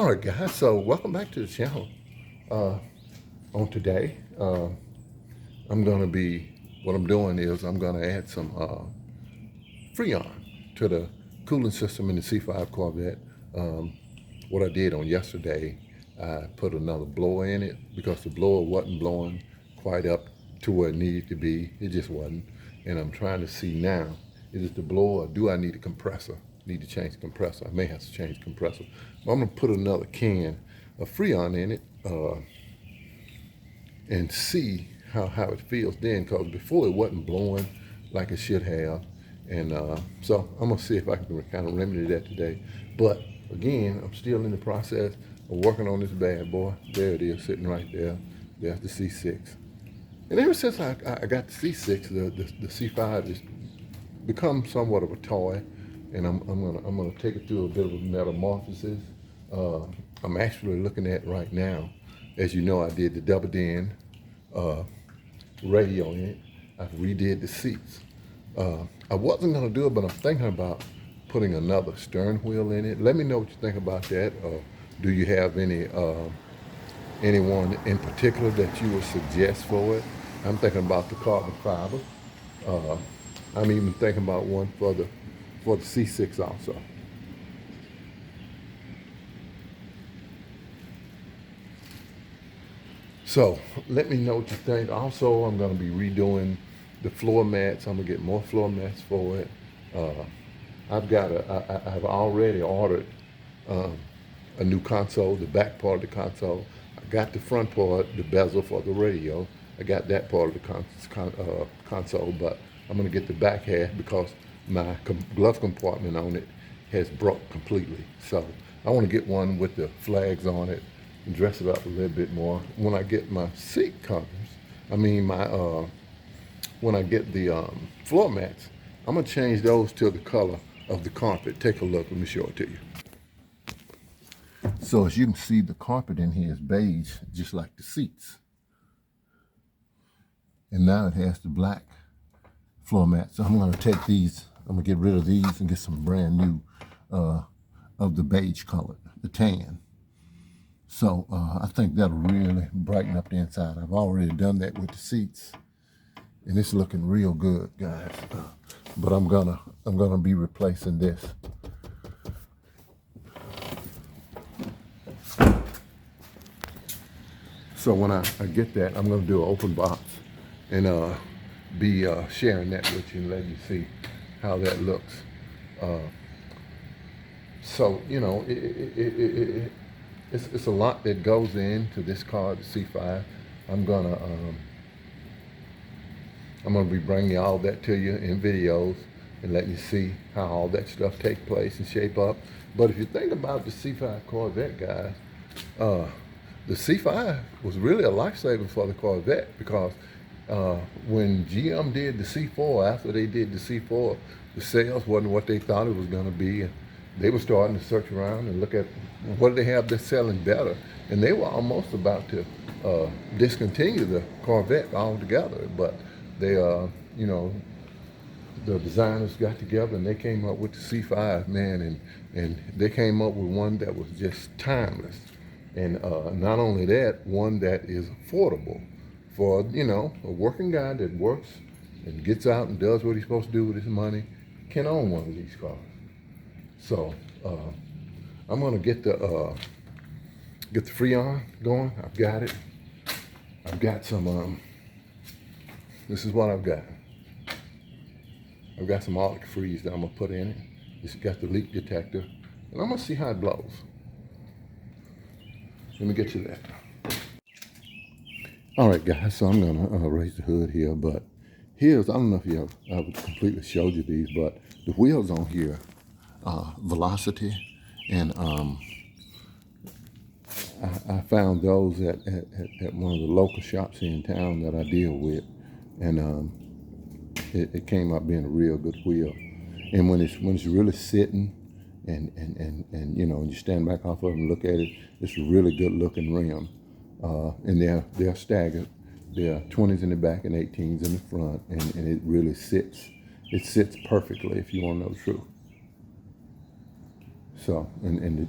All right, guys. So welcome back to the channel. Uh, on today, I'm gonna be. What I'm doing is I'm gonna add some Freon to the cooling system in the C5 Corvette. What I did on yesterday, I put another blower in it because the blower wasn't blowing quite up to where it needed to be. It just wasn't. And I'm trying to see now, is it the blower or do I need a compressor? Need to change the compressor. I may have to change the compressor. But I'm gonna put another can of Freon in it and see how it feels then, because before it wasn't blowing like it should have. And so I'm gonna see if I can kind of remedy that today. But again, I'm still in the process of working on this bad boy. There it is, sitting right there. There's the C6. And ever since I got the C6, the C5 has become somewhat of a toy, and I'm gonna take it through a bit of a metamorphosis. Uh, I'm actually looking at right now. As you know, I did the double din uh, radio in it. I've redid the seats. I wasn't gonna do it, but I'm thinking about putting another stern wheel in it. Let me know what you think about that. Do you have anyone in particular that you would suggest for it? I'm thinking about the carbon fiber. Uh, I'm even thinking about one for the C6 also. So let me know what you think. Also, I'm going to be redoing the floor mats. I'm going to get more floor mats for it. Uh, I've already ordered um, a new console, the back part of the console. I got the front part, the bezel for the radio. I got that part of the console, but I'm going to get the back half because my glove compartment on it has broke completely. So I want to get one with the flags on it and dress it up a little bit more. When I get my seat covers, I mean when I get the floor mats, I'm gonna change those to the color of the carpet. Take a look, let me show it to you. So as you can see, the carpet in here is beige, just like the seats. And now it has the black floor mat. So I'm gonna take these, I'm gonna get rid of these and get some brand new of the beige color, the tan. So I think that'll really brighten up the inside. I've already done that with the seats, and it's looking real good, guys. But I'm gonna be replacing this. So when I get that, I'm gonna do an open box and be sharing that with you and letting you see how that looks. So you know, it's a lot that goes into this car, the C5. I'm gonna be bringing all that to you in videos and letting you see how all that stuff takes place and shape up. But if you think about the C5 Corvette, guys, the C5 was really a lifesaver for the Corvette because when GM did the C4, after they did the C4, the sales wasn't what they thought it was going to be. And they were starting to search around and look at what do they have that's selling better. And they were almost about to discontinue the Corvette altogether. But they, you know, the designers got together and they came up with the C5, man, and they came up with one that was just timeless. And not only that, one that is affordable for, you know, a working guy that works and gets out and does what he's supposed to do with his money can own one of these cars. So I'm gonna get the Freon going. I've got it. I've got some. This is what I've got. I've got some Arctic Freeze that I'm gonna put in it. It's got the leak detector, and I'm gonna see how it blows. Let me get you that. All right, guys. So I'm gonna raise the hood here, but here's, I don't know if I've completely showed you these, but the wheels on here, Velocity, and I found those at one of the local shops here in town that I deal with, and it came out being a real good wheel. And when it's really sitting, and you know, when you stand back off of it and look at it, it's a really good looking rim. And they're staggered. There are 20s in the back and 18s in the front, and it really sits. It sits perfectly, if you want to know the truth. So, and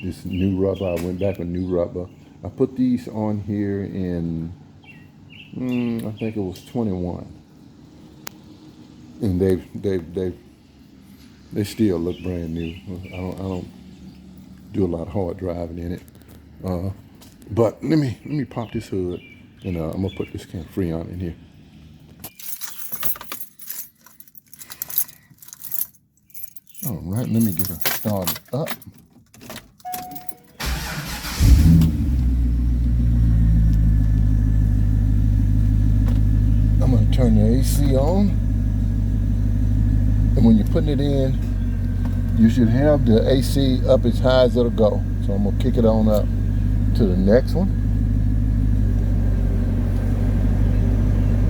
this new rubber, I went back with new rubber. I put these on here in, I think it was 21. And they still look brand new. I don't do a lot of hard driving in it. But let me pop this hood, and I'm gonna put this can of Freon in here. All right, let me get her started up. I'm gonna turn the AC on, and when you're putting it in, you should have the AC up as high as it'll go. So I'm gonna kick it on up to the next one,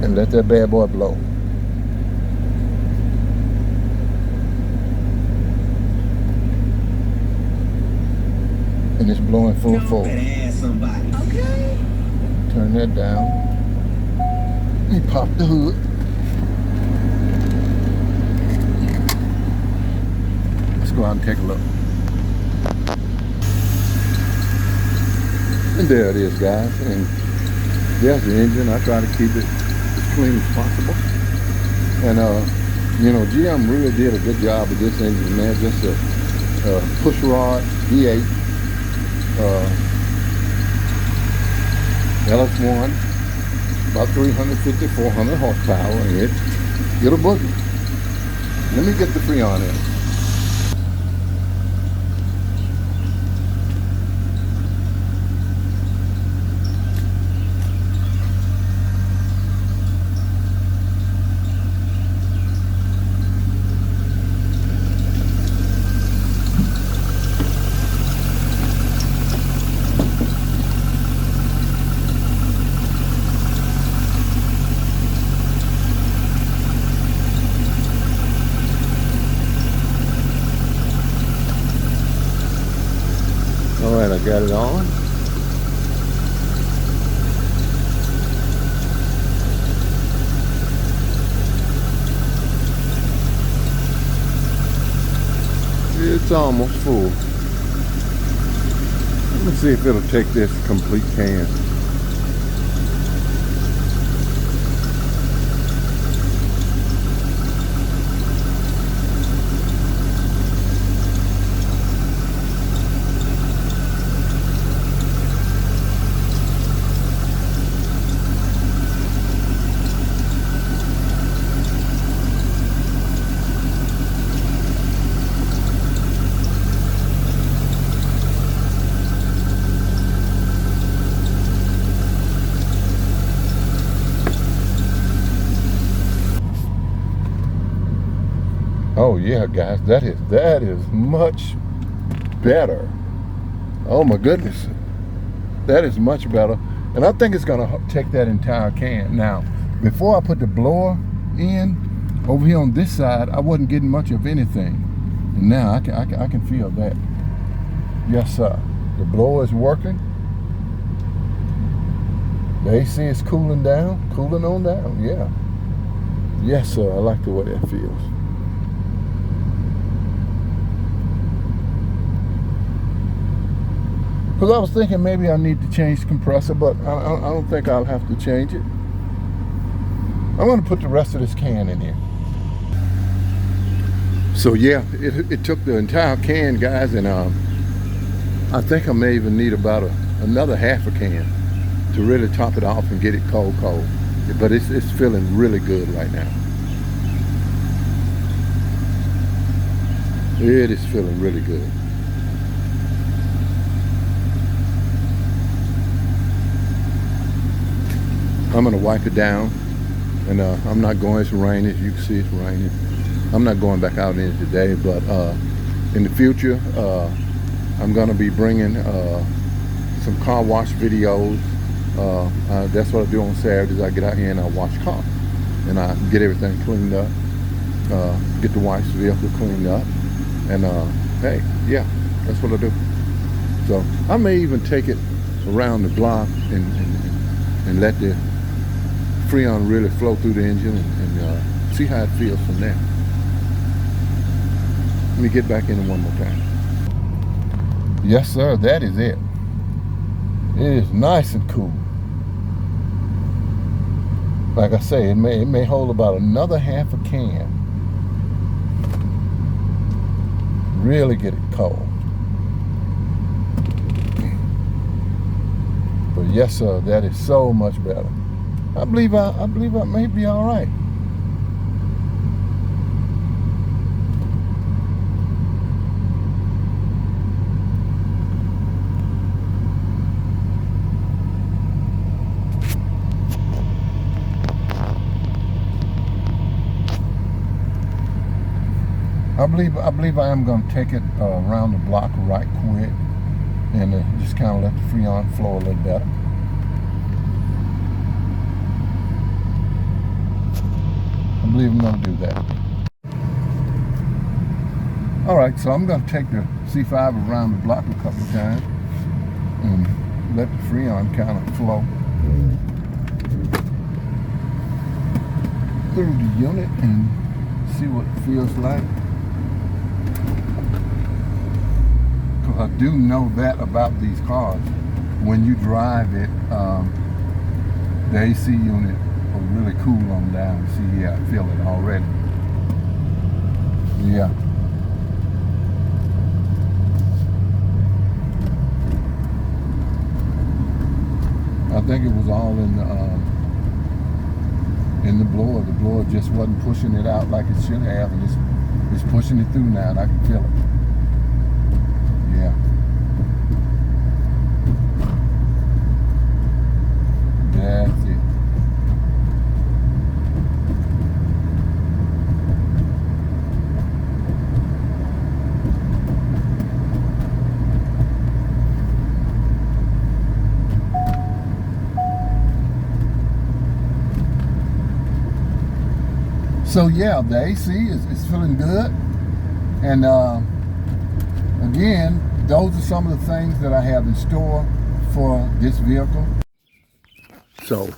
and let that bad boy blow. And it's blowing full force. Okay. Turn that down. Let me pop the hood. Let's go out and take a look. And there it is, guys. And there's the engine. I try to keep it as clean as possible. And you know, GM really did a good job with this engine, man. Just a push rod V8. LS1, about 350, 400 horsepower, and it'll boogie. Let me get the Freon in. All right, I got it on. It's almost full. Let's see if it'll take this complete can. Oh yeah, guys, that is much better. Oh my goodness, that is much better. And I think it's gonna take that entire can. Now, before I put the blower in, over here on this side, I wasn't getting much of anything. And now I can feel that. Yes, sir. The blower is working. The AC is cooling on down, yeah. Yes, sir, I like the way that feels. Because I was thinking maybe I need to change the compressor, but I don't think I'll have to change it. I'm going to put the rest of this can in here. So yeah, it took the entire can, guys, and I think I may even need about another half a can to really top it off and get it cold. But it's feeling really good right now. It is feeling really good. I'm gonna wipe it down, and I'm not going. It's raining. As you can see, it's raining. I'm not going back out in it today, but in the future, I'm gonna be bringing some car wash videos. That's what I do on Saturdays. I get out here and I wash cars, and I get everything cleaned up, get the wife's vehicle cleaned up, and hey, yeah, that's what I do. So I may even take it around the block and let the Freon really flow through the engine and see how it feels from there. Let me get back in it one more time. Yes, sir, that is it. It is nice and cool. Like I say, it may hold about another half a can. Really get it cold. But yes, sir, that is so much better. I believe I may be all right. I believe I am going to take it around the block right quick and just kind of let the Freon flow a little better. I believe I'm going to do that. All right, so I'm going to take the C5 around the block a couple of times and let the Freon kind of flow through the unit and see what it feels like. I do know that about these cars. When you drive it, the AC unit will really cool on down. See, yeah, I feel it already. Yeah. I think it was all in the blower. The blower just wasn't pushing it out like it should have, and it's pushing it through now, and I can feel it. Yeah. That's it. So yeah, the AC is feeling good, and again, those are some of the things that I have in store for this vehicle. So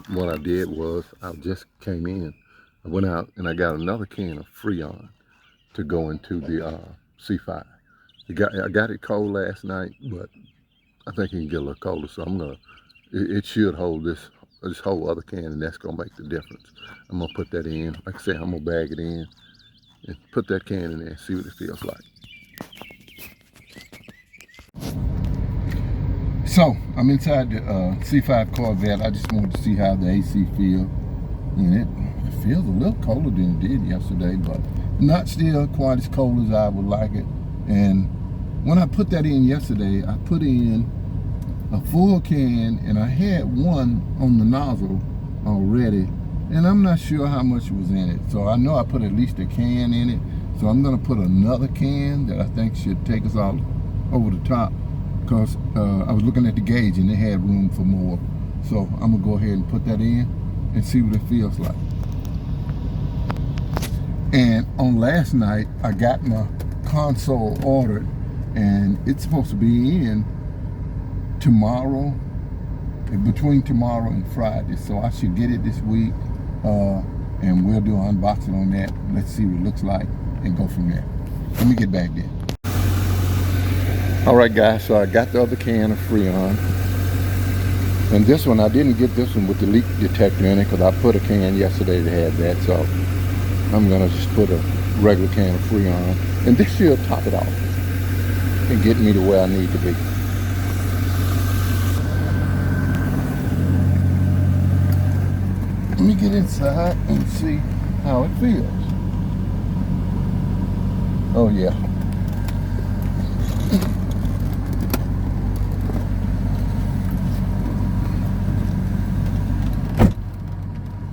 what I did was I just came in, I went out and I got another can of Freon to go into the C5. I got it cold last night, but I think it can get a little colder, so it should hold this whole other can, and that's gonna make the difference. I'm gonna put that in. Like I said, I'm gonna bag it in and put that can in there and see what it feels like. So I'm inside the C5 Corvette. I just wanted to see how the AC feels, and it feels a little colder than it did yesterday, but not still quite as cold as I would like it. And when I put that in yesterday, I put in a full can, and I had one on the nozzle already, and I'm not sure how much was in it. So I know I put at least a can in it, so I'm gonna put another can that I think should take us all over the top, because I was looking at the gauge and it had room for more. So I'm gonna go ahead and put that in and see what it feels like. And on last night, I got my console ordered, and it's supposed to be in tomorrow, between tomorrow and Friday. So I should get it this week, and we'll do an unboxing on that. Let's see what it looks like and go from there. Let me get back there. All right, guys, so I got the other can of Freon. And this one, I didn't get this one with the leak detector in it because I put a can yesterday that had that. So I'm gonna just put a regular can of Freon. And this should top it off and get me to where I need to be. Let me get inside and see how it feels. Oh yeah.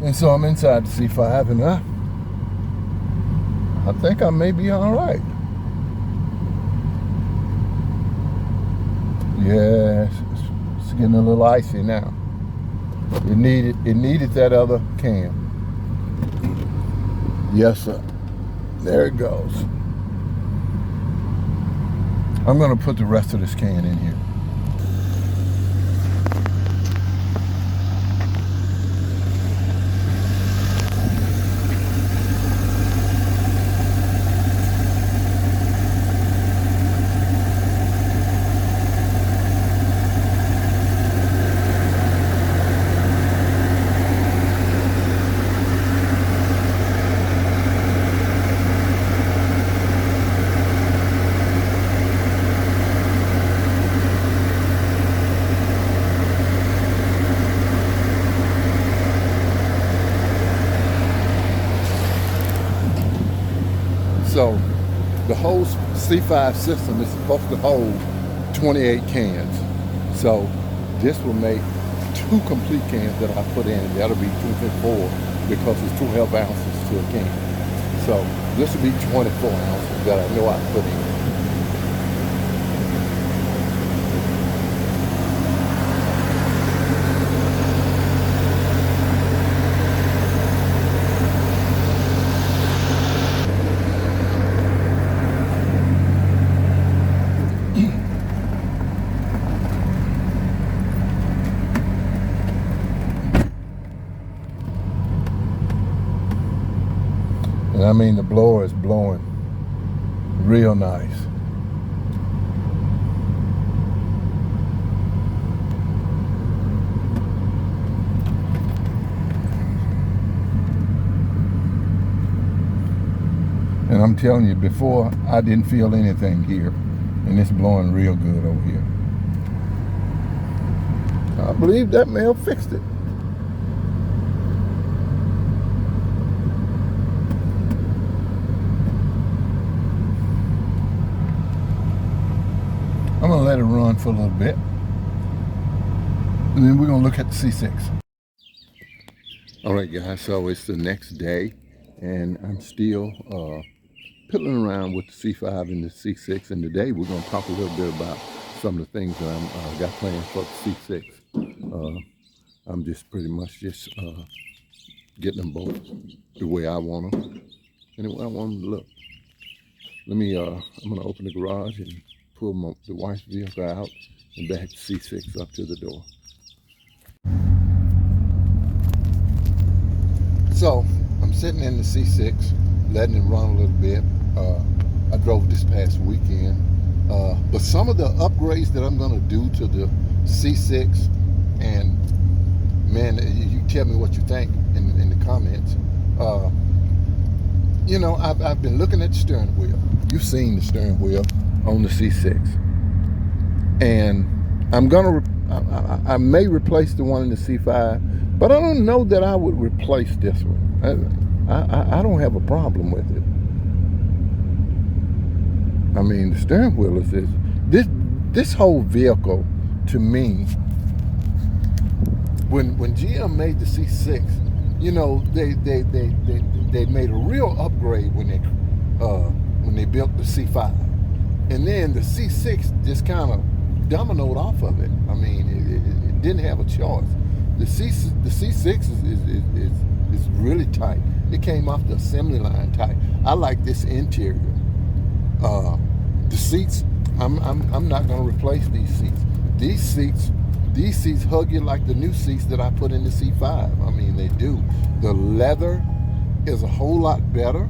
And so I'm inside the C5, and I think I may be all right. Yeah, it's getting a little icy now. It needed that other can. Yes, sir. There it goes. I'm gonna put the rest of this can in here. whole C5 system is supposed to hold 28 cans. So this will make 2 complete cans that I put in. That'll be 24 because it's 12 ounces to a can. So this will be 24 ounces that I know I put in. And I mean, the blower is blowing real nice. And I'm telling you, before I didn't feel anything here, and it's blowing real good over here. I believe that may have fixed it. I'm gonna let it run for a little bit, and then we're gonna look at the C6. All right, guys, so it's the next day, and I'm still piddling around with the C5 and the C6, and today we're gonna talk a little bit about some of the things that I'm got planned for the C6. I'm just pretty much just getting them both the way I want them, and the way I want them to look. Let me, I'm gonna open the garage and pull the wife's vehicle out and back the C6 up to the door. So I'm sitting in the C6, letting it run a little bit. I drove this past weekend, but some of the upgrades that I'm gonna do to the C6, and man, you tell me what you think in the comments. You know, I've been looking at the steering wheel. You've seen the steering wheel on the C6, and I'm gonna I may replace the one in the C5, but I don't know that I would replace this one. I don't have a problem with it. I mean, the steering wheel is this whole vehicle, to me, when GM made the C6, you know, they made a real upgrade when they built the C5. And then the C6 just kind of dominoed off of it. I mean, it didn't have a choice. The C6 is really tight. It came off the assembly line tight. I like this interior. The seats, I'm not going to replace these seats. These seats hug you like the new seats that I put in the C5. I mean, they do. The leather is a whole lot better.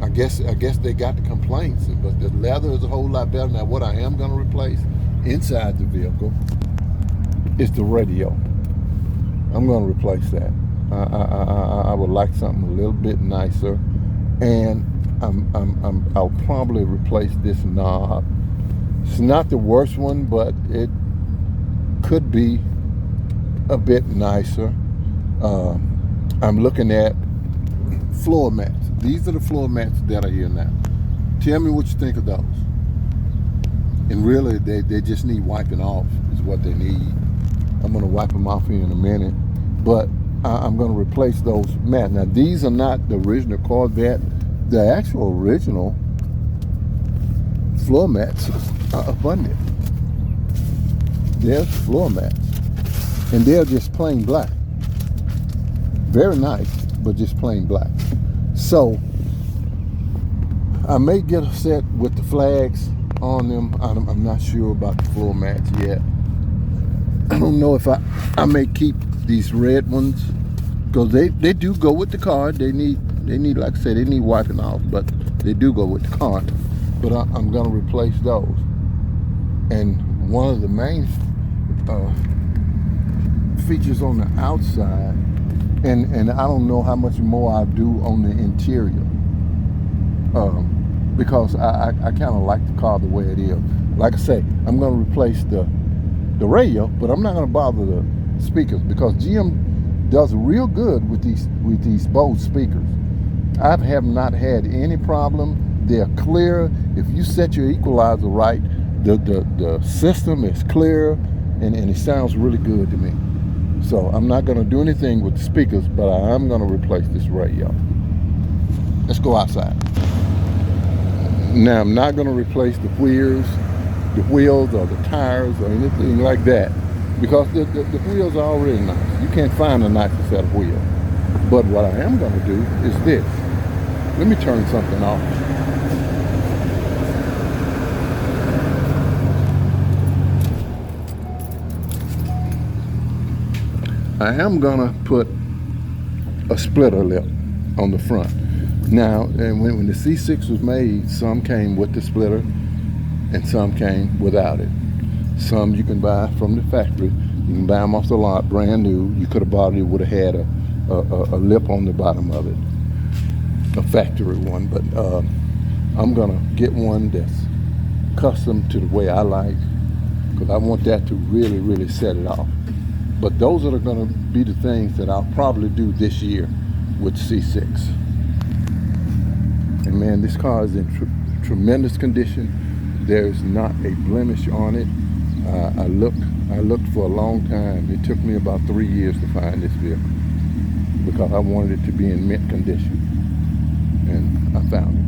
I guess they got the complaints, but the leather is a whole lot better. Now, what I am going to replace inside the vehicle is the radio. I'm going to replace that. I would like something a little bit nicer, and I'll probably replace this knob. It's not the worst one, but it could be a bit nicer. I'm looking at floor mats. These are the floor mats that are here now. Tell me what you think of those. And really, they just need wiping off is what they need. I'm going to wipe them off here in a minute. But I'm going to replace those mats. Now, these are not the original Corvette. The actual original floor mats are abundant. There's floor mats. And they're just plain black. Very nice, but just plain black. So I may get a set with the flags on them. I'm not sure about the floor mats yet. I don't know if I may keep these red ones, because they do go with the car. They need, like I said, they need wiping off, but they do go with the car. But I'm gonna replace those. And one of the main features on the outside, and I don't know how much more I'll do on the interior, because I kind of like the car the way it is. Like I say, I'm going to replace the radio, but I'm not going to bother the speakers, because GM does real good with these Bose speakers. I have not had any problem They're clear. If you set your equalizer right, the system is clear, and it sounds really good to me. So I'm not going to do anything with the speakers, but I am going to replace this radio. Let's go outside. Now I'm not going to replace the wheels or the tires or anything like that, because the wheels are already nice. You can't find a nicer set of wheels. But what I am going to do is this. Let me turn something off. I am going to put a splitter lip on the front. Now, and when the C6 was made, some came with the splitter and some came without it. Some you can buy from the factory. You can buy them off the lot, brand new. You could have bought it, it would have had a lip on the bottom of it, a factory one. But I'm gonna get one that's custom to the way I like, because I want that to really, really set it off. But those are gonna be the things that I'll probably do this year with C6. And man, this car is in tremendous condition. There's not a blemish on it. I looked for a long time. It took me about 3 years to find this vehicle, because I wanted it to be in mint condition, and I found it.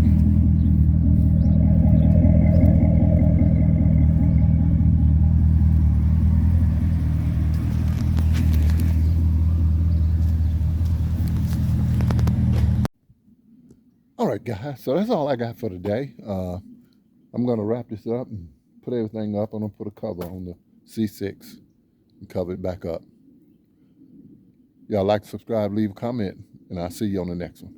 All right, guys, so that's all I got for today. I'm going to wrap this up and put everything up. I'm going to put a cover on the C6 and cover it back up. Y'all like, subscribe, leave a comment, and I'll see you on the next one.